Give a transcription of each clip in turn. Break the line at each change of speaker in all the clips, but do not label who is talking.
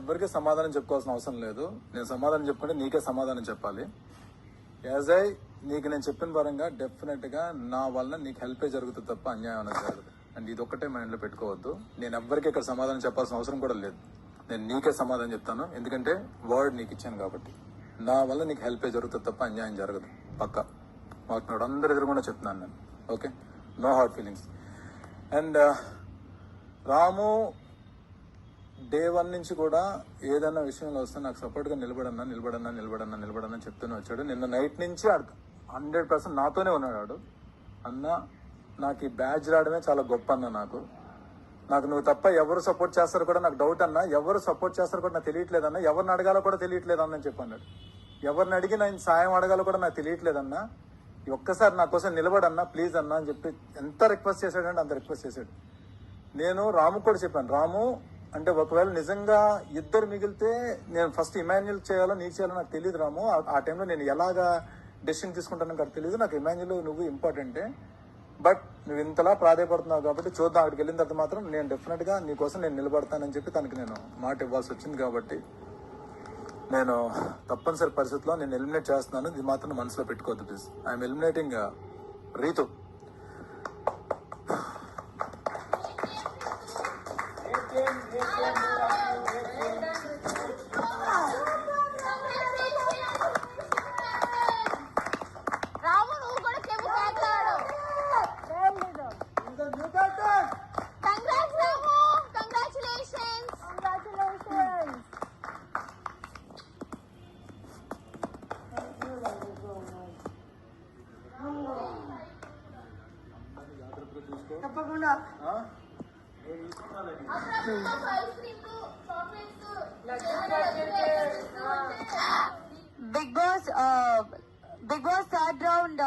ఎవరికి సమాధానం చెప్పుకోవాల్సిన అవసరం లేదు. నేను సమాధానం చెప్పుకుంటే నీకే సమాధానం చెప్పాలి. యాజ్ ఐ నీకు నేను చెప్పిన పరంగా డెఫినెట్ గా నా వల్ల నీకు హెల్పే జరుగుతుంది తప్ప అన్యాయం అనేది జరగదు. అండ్ ఇది ఒక్కటే మైండ్ లో పెట్టుకోవద్దు. నేను ఎవ్వరికి ఇక్కడ సమాధానం చెప్పాల్సిన అవసరం కూడా లేదు. నేను నీకే సమాధానం చెప్తాను, ఎందుకంటే వర్డ్ నీకు ఇచ్చాను కాబట్టి. నా వల్ల నీకు హెల్పే జరుగుతుంది తప్ప అన్యాయం జరగదు. పక్కా మాకు అందరు ఎదురుకుండా చెప్తున్నాను నేను. Okay, no heart feelings. And Ramu day 1 నుంచి కూడా ఏదన్నా విషయంలో వస్తే నాకు సపోర్ట్ గా నిలబడన్నా చెప్తూనే వచ్చాడు. నిన్న నైట్ నుంచి 100% నాతోనే ఉన్నాడు. అన్న నాకు ఈ బ్యాచ్ రావడమే చాలా గొప్ప అన్న. నాకు నువ్వు తప్ప ఎవరు సపోర్ట్ చేస్తారో కూడా నాకు డౌట్ అన్న. ఎవరు సపోర్ట్ చేస్తారో కూడా నాకు తెలియట్లేదన్న. ఎవరిని అడగాలో కూడా తెలియట్లేదు అన్న చెప్పి అన్నాడు. ఎవరిని అడిగి నేను సాయం అడగాలో కూడా నాకు తెలియట్లేదన్నా. ఒక్కసారి నా కోసం నిలబడన్నా ప్లీజ్ అన్నా అని చెప్పి ఎంత రిక్వెస్ట్ చేశాడంటే అంత రిక్వెస్ట్ చేశాడు. నేను రాము కూడా చెప్పాను, రాము అంటే ఒకవేళ నిజంగా ఇద్దరు మిగిలితే నేను ఫస్ట్ ఇమాన్యుల్ చేయాలో నీకు చేయాలో నాకు తెలియదు రాము. ఆ టైంలో నేను ఎలాగా డెసిషన్ తీసుకుంటానో నాకు తెలియదు. నాకు ఇమాన్యుల్ నువ్వు ఇంపార్టెంటే, బట్ నువ్వు ఇంతలా ప్రాధాయపడుతున్నావు కాబట్టి చూద్దాం. అక్కడికి వెళ్ళిన తర్వాత మాత్రం నేను డెఫినెట్ గా నీకోసం నేను నిలబడతానని చెప్పి తనకి నేను మాట ఇవ్వాల్సి వచ్చింది. కాబట్టి నేను తప్పనిసరి పరిస్థితిలో నేను ఎలిమినేట్ చేస్తున్నాను. ఇది మాత్రం మనసులో పెట్టుకోవద్దు ప్లీజ్. I'm eliminating Ritu.
తప్పకుండా Big Boss third round,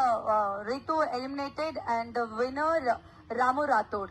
Ritu eliminated and the winner Ramu Rathod.